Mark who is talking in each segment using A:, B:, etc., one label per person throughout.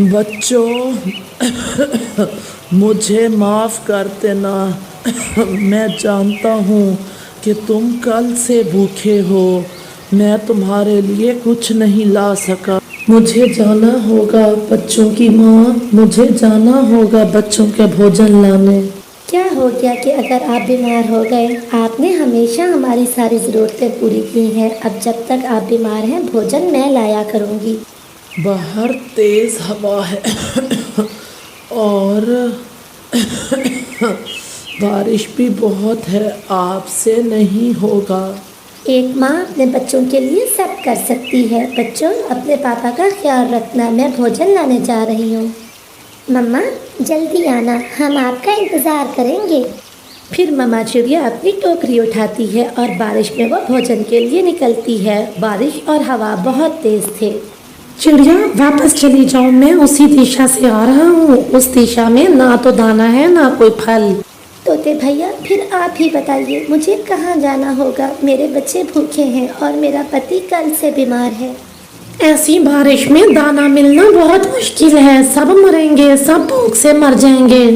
A: बच्चों, मुझे माफ़ कर देना। मैं जानता हूँ कि तुम कल से भूखे हो। मैं तुम्हारे लिए कुछ नहीं ला सका। मुझे जाना होगा बच्चों की माँ, मुझे जाना होगा बच्चों के भोजन लाने।
B: क्या हो गया कि अगर आप बीमार हो गए? आपने हमेशा हमारी सारी ज़रूरतें पूरी की हैं। अब जब तक आप बीमार हैं भोजन मैं लाया करूँगी।
A: बाहर तेज़ हवा है और बारिश भी बहुत है, आपसे नहीं होगा।
B: एक माँ अपने बच्चों के लिए सब कर सकती है। बच्चों, अपने पापा का ख्याल रखना, मैं भोजन लाने जा रही हूँ। मम्मा जल्दी आना, हम आपका इंतज़ार करेंगे। फिर मम्मा चिड़िया अपनी टोकरी उठाती है और बारिश में वो भोजन के लिए निकलती है। बारिश और हवा बहुत तेज थे।
C: चिड़िया वापस चली जाओ, मैं उसी दिशा से आ रहा हूँ। उस दिशा में ना तो दाना है ना कोई फल।
B: तोते भैया, फिर आप ही बताइए मुझे कहाँ जाना होगा? मेरे बच्चे भूखे हैं और मेरा पति कल से बीमार है।
C: ऐसी बारिश में दाना मिलना बहुत मुश्किल है, सब मरेंगे, सब भूख से मर जाएंगे।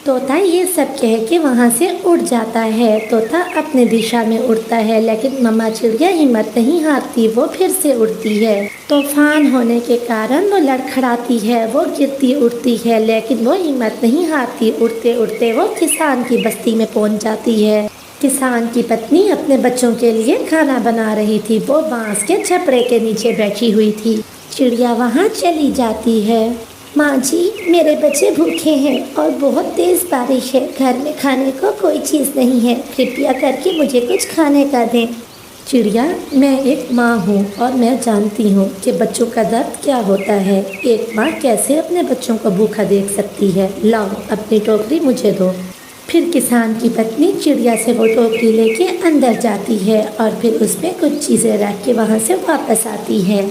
B: तोता ये सब कह के वहाँ से उड़ जाता है। तोता अपने दिशा में उड़ता है, लेकिन मम्मा चिड़िया हिम्मत नहीं हारती, वो फिर से उड़ती है। तूफान होने के कारण वो लड़खड़ाती है, वो गिरती उड़ती है, लेकिन वो हिम्मत नहीं हारती। उड़ते उड़ते वो किसान की बस्ती में पहुँच जाती है। किसान की पत्नी अपने बच्चों के लिए खाना बना रही थी। वो बांस के छपड़े के नीचे बैठी हुई थी। चिड़िया वहाँ चली जाती है। माँ जी, मेरे बच्चे भूखे हैं और बहुत तेज़ बारिश है। घर में खाने को कोई चीज़ नहीं है, कृपया करके मुझे कुछ खाने का दें। चिड़िया, मैं एक माँ हूँ और मैं जानती हूँ कि बच्चों का दर्द क्या होता है। एक माँ कैसे अपने बच्चों को भूखा देख सकती है। लाओ, अपनी टोकरी मुझे दो। फिर किसान की पत्नी चिड़िया से वो टोकरी लेके अंदर जाती है और फिर उसमें कुछ चीज़ें रख के वहाँ से वापस आती है।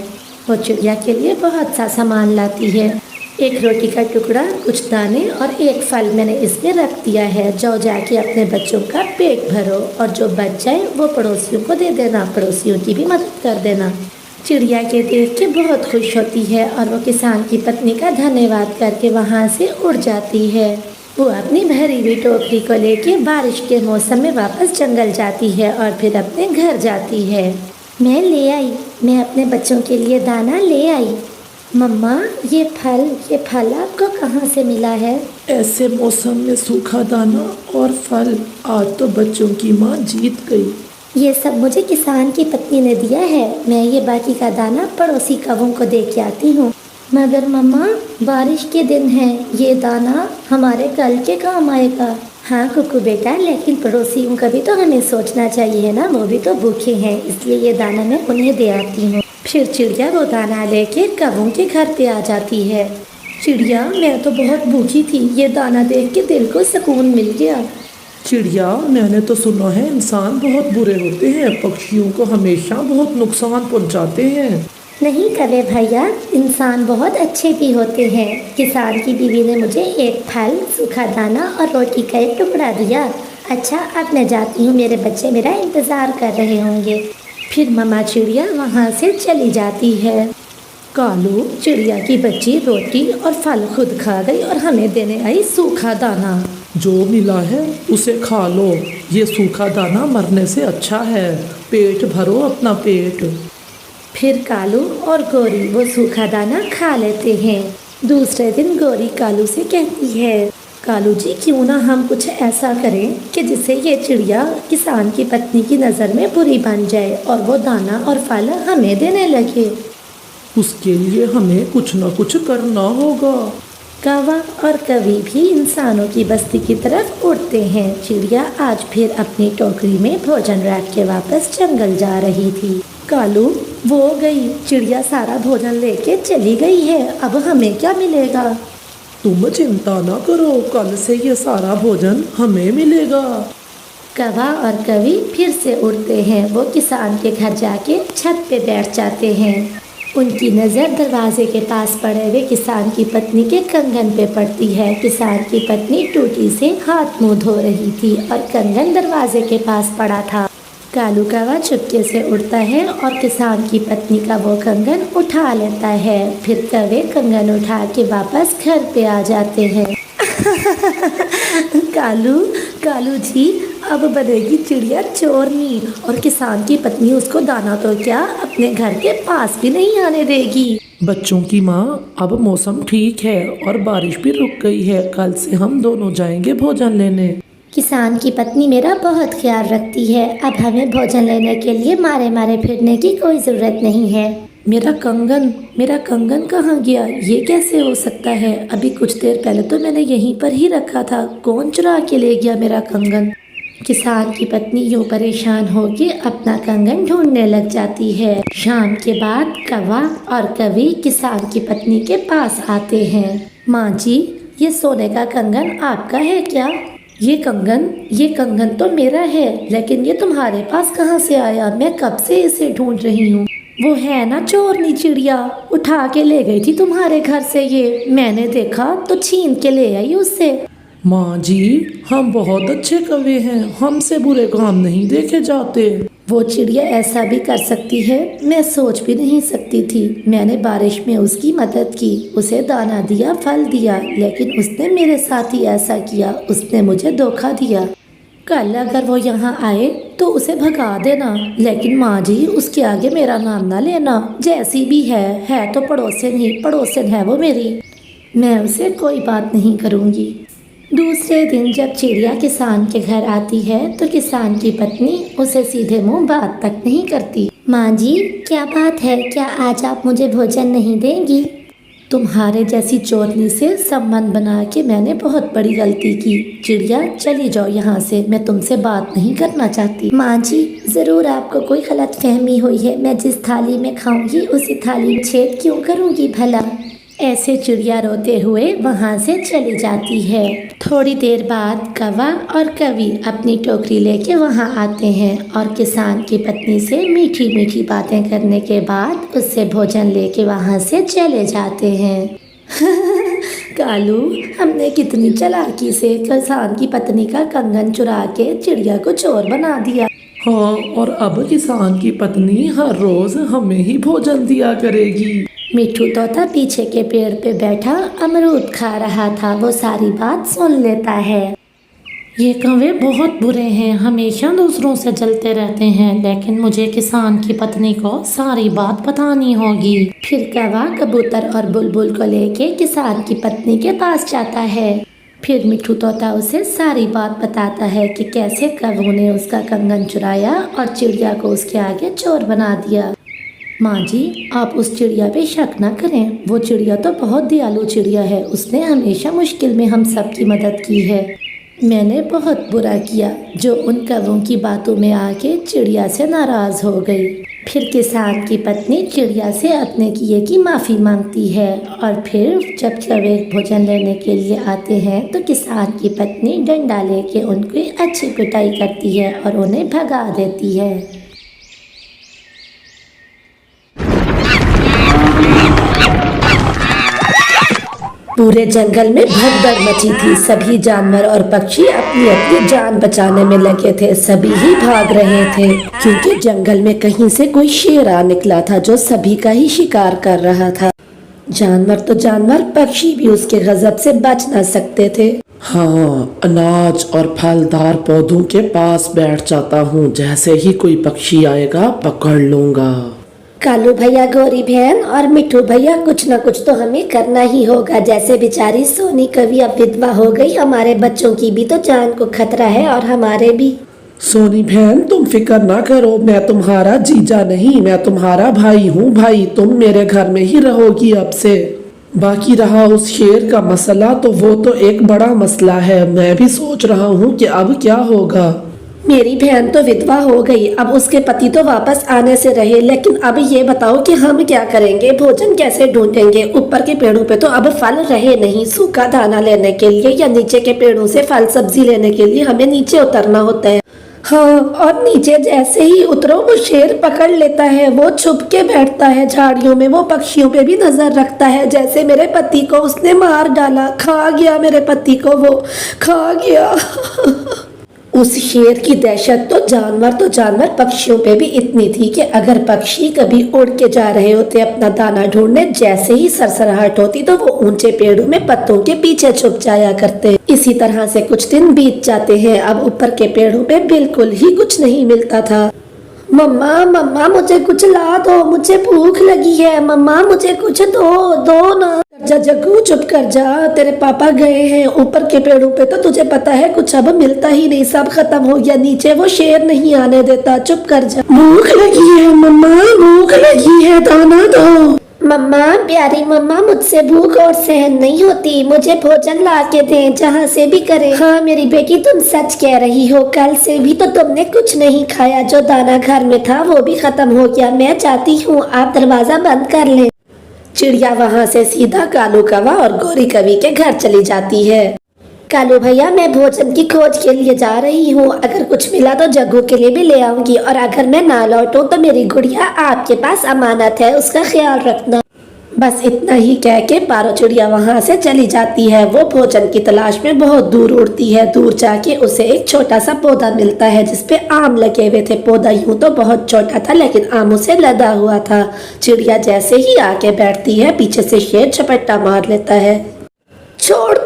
B: वो चिड़िया के लिए बहुत सा सामान लाती है। एक रोटी का टुकड़ा, कुछ दाने और एक फल मैंने इसमें रख दिया है। जाओ जाके अपने बच्चों का पेट भरो और जो बच जाए वो पड़ोसियों को दे देना, पड़ोसियों की भी मदद कर देना। चिड़िया के देख के बहुत खुश होती है और वो किसान की पत्नी का धन्यवाद करके वहाँ से उड़ जाती है। वो अपनी भरी हुई टोकरी को लेके बारिश के मौसम में वापस जंगल जाती है और फिर अपने घर जाती है। मैं ले आई, मैं अपने बच्चों के लिए दाना ले आई। मम्मा, ये फल आपको कहाँ से मिला है?
A: ऐसे मौसम में सूखा दाना और फल, आज तो बच्चों की माँ जीत गई।
B: ये सब मुझे किसान की पत्नी ने दिया है। मैं ये बाकी का दाना पड़ोसी कौवों को दे के आती हूँ। मगर मम्मा, बारिश के दिन है, ये दाना हमारे कल के काम आएगा। हाँ कुकू बेटा, लेकिन पड़ोसियों का भी तो हमें सोचना चाहिए ना, वो भी तो भूखे हैं, इसलिए ये दाना मैं उन्हें दे आती हूँ। फिर चिड़िया वो दाना लेके कौवों के घर पे आ जाती है। चिड़िया, मैं तो बहुत भूखी थी, ये दाना देख के दिल को सुकून मिल गया।
A: चिड़िया, मैंने तो सुना है इंसान बहुत बुरे होते हैं, पक्षियों को हमेशा बहुत नुकसान पहुंचाते हैं।
B: नहीं कवे भैया, इंसान बहुत अच्छे भी होते हैं। किसान की बीवी ने मुझे एक फल, सूखा दाना और रोटी का एक टुकड़ा दिया। अच्छा, अब मैं जाती हूँ, मेरे बच्चे मेरा इंतज़ार कर रहे होंगे। फिर मम्मा चिड़िया वहाँ से चली जाती है। कालू, चिड़िया की बच्ची रोटी और फल खुद खा गई और हमें देने आई सूखा दाना।
A: जो मिला है उसे खा लो, ये सूखा दाना मरने से अच्छा है। पेट भरो अपना पेट।
B: फिर कालू और गौरी वो सूखा दाना खा लेते हैं। दूसरे दिन गौरी कालू से कहती है, कालू जी, क्यों ना हम कुछ ऐसा करें कि जिससे ये चिड़िया किसान की पत्नी की नज़र में बुरी बन जाए और वो दाना और फल हमें देने लगे।
A: उसके लिए हमें कुछ न कुछ करना होगा।
B: कौवा और कवि भी इंसानों की बस्ती की तरफ उड़ते हैं। चिड़िया आज फिर अपनी टोकरी में भोजन रख के वापस जंगल जा रही थी। कालू, वो गई, चिड़िया सारा भोजन लेके चली गई है, अब हमें क्या मिलेगा?
A: तुम चिंता ना करो, कल से ये सारा भोजन हमें मिलेगा।
B: कौवा और कवि फिर से उड़ते हैं। वो किसान के घर जाके छत पे बैठ जाते हैं। उनकी नज़र दरवाजे के पास पड़े हुए किसान की पत्नी के कंगन पे पड़ती है। किसान की पत्नी टूटी से हाथ मुंह धो रही थी और कंगन दरवाजे के पास पड़ा था। कालू कौवा चुपके से उड़ता है और किसान की पत्नी का वो कंगन उठा लेता है। फिर कौवे कंगन उठा के वापस घर पे आ जाते हैं। कालू कालू जी, अब बनेगी चिड़िया चोरनी और किसान की पत्नी उसको दाना तो क्या अपने घर के पास भी नहीं आने देगी।
A: बच्चों की माँ, अब मौसम ठीक है और बारिश भी रुक गई है। कल से हम दोनों जाएंगे भोजन लेने।
B: किसान की पत्नी मेरा बहुत ख्याल रखती है। अब हमें भोजन लेने के लिए मारे मारे फिरने की कोई ज़रूरत नहीं है।
A: मेरा कंगन कहाँ गया? ये कैसे हो सकता है? अभी कुछ देर पहले तो मैंने यहीं पर ही रखा था। कौन चुरा के ले गया मेरा कंगन?
B: किसान की पत्नी यूँ परेशान होकर अपना कंगन ढूंढने लग जाती है। शाम के बाद कौवा और कवि किसान की पत्नी के पास आते हैं। माँ जी, ये सोने का कंगन आपका है क्या?
A: ये कंगन तो मेरा है, लेकिन ये तुम्हारे पास कहाँ से आया? मैं कब से इसे ढूंढ रही हूँ।
B: वो है ना चोरनी चिड़िया, उठा के ले गई थी तुम्हारे घर से। ये मैंने देखा तो छीन के ले आई उससे।
A: माँ जी, हम बहुत अच्छे कौवे हैं, हमसे बुरे काम नहीं देखे जाते।
B: वो चिड़िया ऐसा भी कर सकती है, मैं सोच भी नहीं सकती थी। मैंने बारिश में उसकी मदद की, उसे दाना दिया, फल दिया, लेकिन उसने मेरे साथ ही ऐसा किया। उसने मुझे धोखा दिया। कल अगर वो यहाँ आए तो उसे भगा देना, लेकिन माँ जी उसके आगे मेरा नाम ना लेना। जैसी भी है तो पड़ोसन ही पड़ोसन है वो मेरी। मैं उसे कोई बात नहीं करूँगी। दूसरे दिन जब चिड़िया किसान के घर आती है तो किसान की पत्नी उसे सीधे मुंह बात तक नहीं करती। माँ जी, क्या बात है? क्या आज आप मुझे भोजन नहीं देंगी?
A: तुम्हारे जैसी चोरनी से संबंध बना के मैंने बहुत बड़ी गलती की। चिड़िया, चली जाओ यहाँ से, मैं तुमसे बात नहीं करना चाहती।
B: माँ जी, ज़रूर आपको कोई गलत फहमी हुई है। मैं जिस थाली में खाऊंगी उसी थाली में छेद क्यों करूँगी भला? ऐसे चिड़िया रोते हुए वहाँ से चली जाती है। थोड़ी देर बाद कौवा और कवि अपनी टोकरी लेके वहाँ आते हैं और किसान की पत्नी से मीठी मीठी बातें करने के बाद उससे भोजन लेके वहाँ से चले जाते हैं। कालू, हमने कितनी चालाकी से किसान की पत्नी का कंगन चुरा के चिड़िया को चोर बना दिया।
A: हाँ, और अब किसान की पत्नी हर रोज हमें ही भोजन दिया करेगी।
B: मिट्ठू तोता पीछे के पेड़ पे बैठा अमरूद खा रहा था। वो सारी बात सुन लेता है।
C: ये कौवे बहुत बुरे हैं, हमेशा दूसरों से जलते रहते हैं, लेकिन मुझे किसान की पत्नी को सारी बात बतानी होगी।
B: फिर कौवा कबूतर और बुलबुल को लेके किसान की पत्नी के पास जाता है। फिर मिट्ठू तोता उसे सारी बात बताता है कि कैसे कौवों ने उसका कंगन चुराया और चिड़िया को उसके आगे चोर बना दिया। माँ जी, आप उस चिड़िया पे शक ना करें। वो चिड़िया तो बहुत दयालु चिड़िया है। उसने हमेशा मुश्किल में हम सब की मदद की है। मैंने बहुत बुरा किया जो उन कौवों की बातों में आके चिड़िया से नाराज़ हो गई। फिर किसान की पत्नी चिड़िया से अपने किए की माफ़ी मांगती है और फिर जब कौवे भोजन लेने के लिए आते हैं तो किसान की पत्नी डंडा लेके उनकी अच्छी पिटाई करती है और उन्हें भगा देती है।
D: पूरे जंगल में भगदड़ मची थी। सभी जानवर और पक्षी अपनी अपनी जान बचाने में लगे थे। सभी ही भाग रहे थे क्योंकि जंगल में कहीं से कोई शेर आ निकला था जो सभी का ही शिकार कर रहा था। जानवर तो जानवर, पक्षी भी उसके गजब से बच न सकते थे।
A: हाँ, अनाज और फलदार पौधों के पास बैठ जाता हूँ। जैसे ही कोई पक्षी आएगा पकड़ लूंगा।
D: कालू भैया, गौरी बहन और मिट्ठू भैया, कुछ न कुछ तो हमें करना ही होगा। जैसे बेचारी सोनी कवि अब विधवा हो गई, हमारे बच्चों की भी तो जान को खतरा है और हमारे भी।
A: सोनी बहन, तुम फिक्र ना करो। मैं तुम्हारा जीजा नहीं, मैं तुम्हारा भाई हूँ। भाई, तुम मेरे घर में ही रहोगी अब से। बाकी रहा उस शेर का मसला, तो वो तो एक बड़ा मसला है। मैं भी सोच रहा हूँ कि अब क्या होगा।
D: मेरी बहन तो विधवा हो गई, अब उसके पति तो वापस आने से रहे, लेकिन अब ये बताओ कि हम क्या करेंगे? भोजन कैसे ढूंढेंगे? ऊपर के पेड़ों पे तो अब फल रहे नहीं। सूखा दाना लेने के लिए या नीचे के पेड़ों से फल सब्जी लेने के लिए हमें नीचे उतरना होता है। हाँ, और नीचे जैसे ही उतरो वो शेर पकड़ लेता है। वो छुप के बैठता है झाड़ियों में। वो पक्षियों पे भी नजर रखता है। जैसे मेरे पति को उसने मार डाला, खा गया मेरे पति को, वो खा गया। उस शेर की दहशत तो जानवर पक्षियों पे भी इतनी थी कि अगर पक्षी कभी उड़ के जा रहे होते अपना दाना ढूंढने, जैसे ही सरसराहट होती तो वो ऊंचे पेड़ों में पत्तों के पीछे छुप जाया करते। इसी तरह से कुछ दिन बीत जाते हैं। अब ऊपर के पेड़ों पे बिल्कुल ही कुछ नहीं मिलता था। मम्मा मम्मा मुझे कुछ ला दो, मुझे भूख लगी है। मम्मा मुझे कुछ दो ना। जा जग्गू चुप कर जा, तेरे पापा गए हैं ऊपर के पेड़ों पे, तो तुझे पता है कुछ अब मिलता ही नहीं, सब खत्म हो गया। नीचे वो शेर नहीं आने देता, चुप कर जा। भूख लगी है मम्मा, भूख लगी है, दाना दो। मम्मा प्यारी मम्मा, मुझसे भूख और सहन नहीं होती, मुझे भोजन ला के दें जहाँ से भी करें। हाँ मेरी बेटी तुम सच कह रही हो, कल से भी तो तुमने कुछ नहीं खाया, जो दाना घर में था वो भी खत्म हो गया। मैं चाहती हूँ आप दरवाजा बंद कर लें। चिड़िया वहाँ से सीधा कालू कौवा और गोरी कवि के घर चली जाती है। कालू भैया मैं भोजन की खोज के लिए जा रही हूँ, अगर कुछ मिला तो जग्गू के लिए भी ले आऊंगी, और अगर मैं ना लौटूं तो मेरी गुड़िया आपके पास अमानत है, उसका ख्याल रखना। बस इतना ही कह के पारो चिड़िया वहाँ से चली जाती है। वो भोजन की तलाश में बहुत दूर उड़ती है। दूर जाके उसे एक छोटा सा पौधा मिलता है जिसपे आम लगे हुए थे। पौधा यूं तो बहुत छोटा था लेकिन आमों से लदा हुआ था। चिड़िया जैसे ही आके बैठती है, पीछे से शेर झपट्टा मार लेता है। छोड़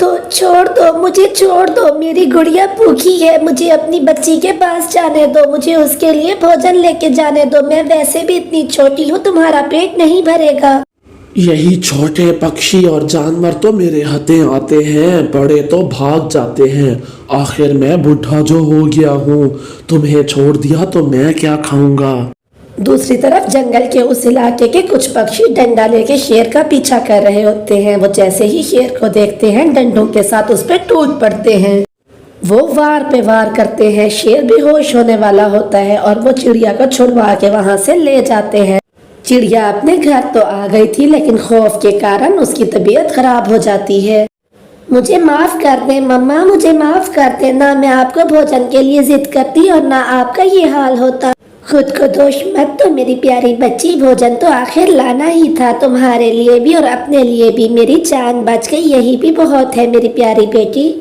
D: दो, मुझे छोड़ दो, मेरी गुड़िया भूखी है, मुझे अपनी बच्ची के पास जाने दो, मुझे उसके लिए भोजन लेके जाने दो। मैं वैसे भी इतनी छोटी हूँ, तुम्हारा पेट नहीं भरेगा।
A: यही छोटे पक्षी और जानवर तो मेरे हथे आते हैं, बड़े तो भाग जाते हैं। आखिर मैं बूढ़ा जो हो गया हूँ, तुम्हें छोड़ दिया तो मैं क्या खाऊंगा।
D: दूसरी तरफ जंगल के उस इलाके के कुछ पक्षी डंडा लेके शेर का पीछा कर रहे होते हैं। वो जैसे ही शेर को देखते हैं, डंडों के साथ उस पर टूट पड़ते हैं। वो वार पे वार करते हैं। शेर बेहोश होने वाला होता है और वो चिड़िया को छुड़वा के वहां से ले जाते हैं। चिड़िया अपने घर तो आ गई थी लेकिन खौफ के कारण उसकी तबीयत खराब हो जाती है। मुझे माफ कर दे मम्मा, मुझे माफ कर दे, ना मैं आपको भोजन के लिए जिद करती और ना आपका ये हाल होता। खुद को दोष मत दो मेरी प्यारी बच्ची, भोजन तो आखिर लाना ही था, तुम्हारे लिए भी और अपने लिए भी। मेरी जान बच गई, यही भी बहुत है मेरी प्यारी बेटी।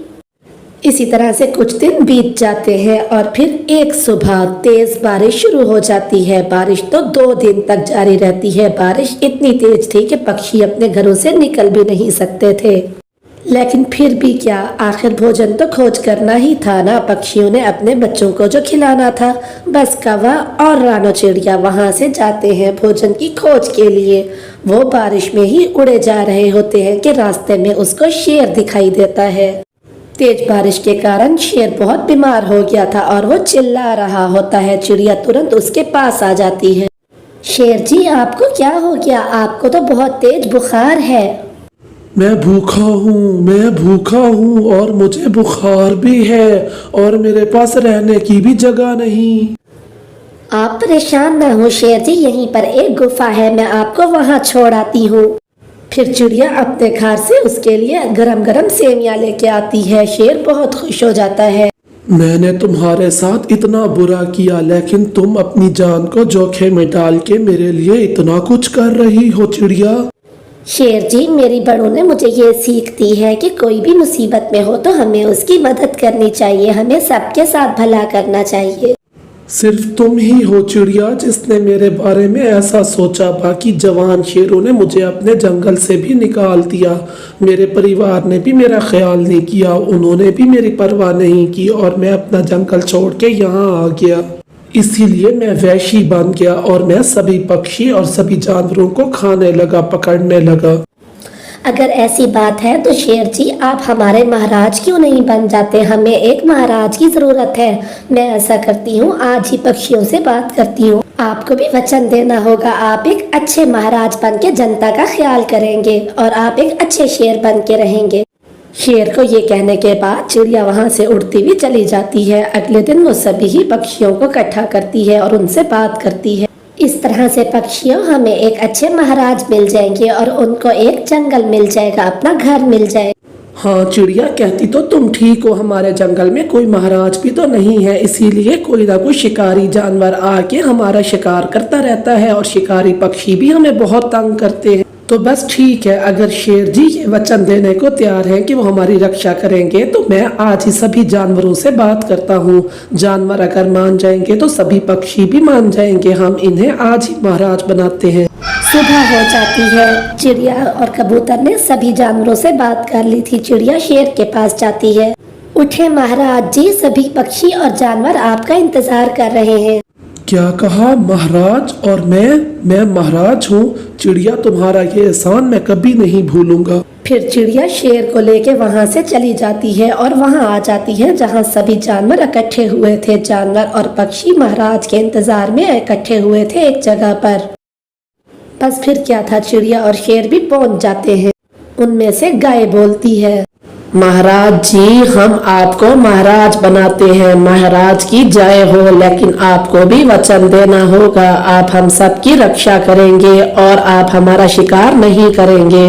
D: इसी तरह से कुछ दिन बीत जाते हैं और फिर एक सुबह तेज बारिश शुरू हो जाती है। बारिश तो 2 दिन तक जारी रहती है। बारिश इतनी तेज थी कि पक्षी अपने घरों से निकल भी नहीं सकते थे, लेकिन फिर भी क्या, आखिर भोजन तो खोज करना ही था ना। पक्षियों ने अपने बच्चों को जो खिलाना था। बस कौवा और रानो चिड़िया वहां से जाते हैं भोजन की खोज के लिए। वो बारिश में ही उड़े जा रहे होते हैं कि रास्ते में उसको शेर दिखाई देता है। तेज बारिश के कारण शेर बहुत बीमार हो गया था और वो चिल्ला रहा होता है। चिड़िया तुरंत उसके पास आ जाती है। शेर जी आपको क्या हो गया? आपको तो बहुत तेज बुखार है।
A: मैं भूखा हूँ और मुझे बुखार भी है और मेरे पास रहने की भी जगह नहीं।
D: आप परेशान ना हो शेर जी, यहीं पर एक गुफा है, मैं आपको वहाँ छोड़ आती हूँ। फिर चिड़िया अपने घर से उसके लिए गरम गरम सेवियां लेके आती है। शेर बहुत खुश हो जाता है।
A: मैंने तुम्हारे साथ इतना बुरा किया लेकिन तुम अपनी जान को जोखिम में डाल के मेरे लिए इतना कुछ कर रही हो चिड़िया।
D: शेर जी मेरी बड़ों ने मुझे ये सीख दी है कि कोई भी मुसीबत में हो तो हमें उसकी मदद करनी चाहिए, हमें सबके साथ भला करना चाहिए।
A: सिर्फ तुम ही हो चिड़िया जिसने मेरे बारे में ऐसा सोचा। बाकी जवान शेरों ने मुझे अपने जंगल से भी निकाल दिया। मेरे परिवार ने भी मेरा ख्याल नहीं किया, उन्होंने भी मेरी परवाह नहीं की और मैं अपना जंगल छोड़ के यहाँ आ गया। इसीलिए मैं वैशी बन गया और मैं सभी पक्षी और सभी जानवरों को खाने लगा, पकड़ने लगा।
D: अगर ऐसी बात है तो शेर जी आप हमारे महाराज क्यों नहीं बन जाते? हमें एक महाराज की जरूरत है। मैं ऐसा करती हूँ, आज ही पक्षियों से बात करती हूँ। आपको भी वचन देना होगा, आप एक अच्छे महाराज बन के जनता का ख्याल करेंगे और आप एक अच्छे शेर बन के रहेंगे। शेर को ये कहने के बाद चिड़िया वहाँ से उड़ती हुई चली जाती है। अगले दिन वो सभी ही पक्षियों को इकट्ठा करती है और उनसे बात करती है। इस तरह से पक्षियों हमें एक अच्छे महाराज मिल जाएंगे और उनको एक जंगल मिल जाएगा, अपना घर मिल जाएगा।
A: हाँ चिड़िया कहती तो तुम ठीक हो, हमारे जंगल में कोई महाराज भी तो नहीं है, इसीलिए कोई ना कोई शिकारी जानवर आके हमारा शिकार करता रहता है और शिकारी पक्षी भी हमें बहुत तंग करते हैं। तो बस ठीक है, अगर शेर जी ये वचन देने को तैयार हैं कि वो हमारी रक्षा करेंगे तो मैं आज ही सभी जानवरों से बात करता हूँ। जानवर अगर मान जाएंगे तो सभी पक्षी भी मान जाएंगे। हम इन्हें आज ही महाराज बनाते हैं।
B: सुबह हो जाती है। चिड़िया और कबूतर ने सभी जानवरों से बात कर ली थी। चिड़िया शेर के पास जाती है। उठे महाराज जी, सभी पक्षी और जानवर आपका इंतजार कर रहे हैं।
A: क्या कहा महाराज? और मैं महाराज हूँ। चिड़िया, तुम्हारा ये एहसान मैं कभी नहीं भूलूंगा।
D: फिर चिड़िया शेर को लेके वहाँ से चली जाती है और वहाँ आ जाती है जहाँ सभी जानवर इकट्ठे हुए थे। जानवर और पक्षी महाराज के इंतजार में इकट्ठे हुए थे एक जगह पर। बस फिर क्या था, चिड़िया और शेर भी पहुँच जाते हैं। उनमें से गाय बोलती है,
A: महाराज जी, हम आपको महाराज बनाते हैं। महाराज की जय हो। लेकिन आपको भी वचन देना होगा, आप हम सब की रक्षा करेंगे और आप हमारा शिकार नहीं करेंगे।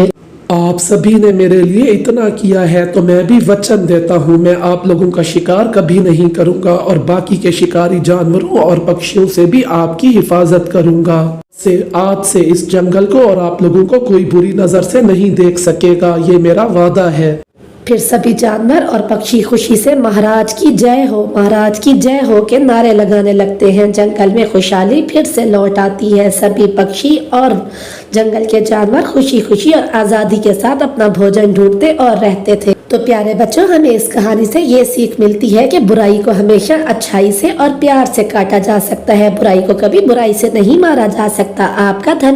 A: आप सभी ने मेरे लिए इतना किया है तो मैं भी वचन देता हूँ, मैं आप लोगों का शिकार कभी नहीं करूँगा और बाकी के शिकारी जानवरों और पक्षियों से भी आपकी हिफाजत करूँगा। आज से इस जंगल को और आप लोगों को कोई बुरी नजर से नहीं देख सकेगा, ये मेरा वादा है।
D: फिर सभी जानवर और पक्षी खुशी से महाराज की जय हो, महाराज की जय हो के नारे लगाने लगते हैं। जंगल में खुशहाली फिर से लौट आती है। सभी पक्षी और जंगल के जानवर खुशी खुशी और आज़ादी के साथ अपना भोजन ढूंढते और रहते थे। तो प्यारे बच्चों, हमें इस कहानी से ये सीख मिलती है कि बुराई को हमेशा अच्छाई से और प्यार से काटा जा सकता है। बुराई को कभी बुराई से नहीं मारा जा सकता। आपका धन्यवाद।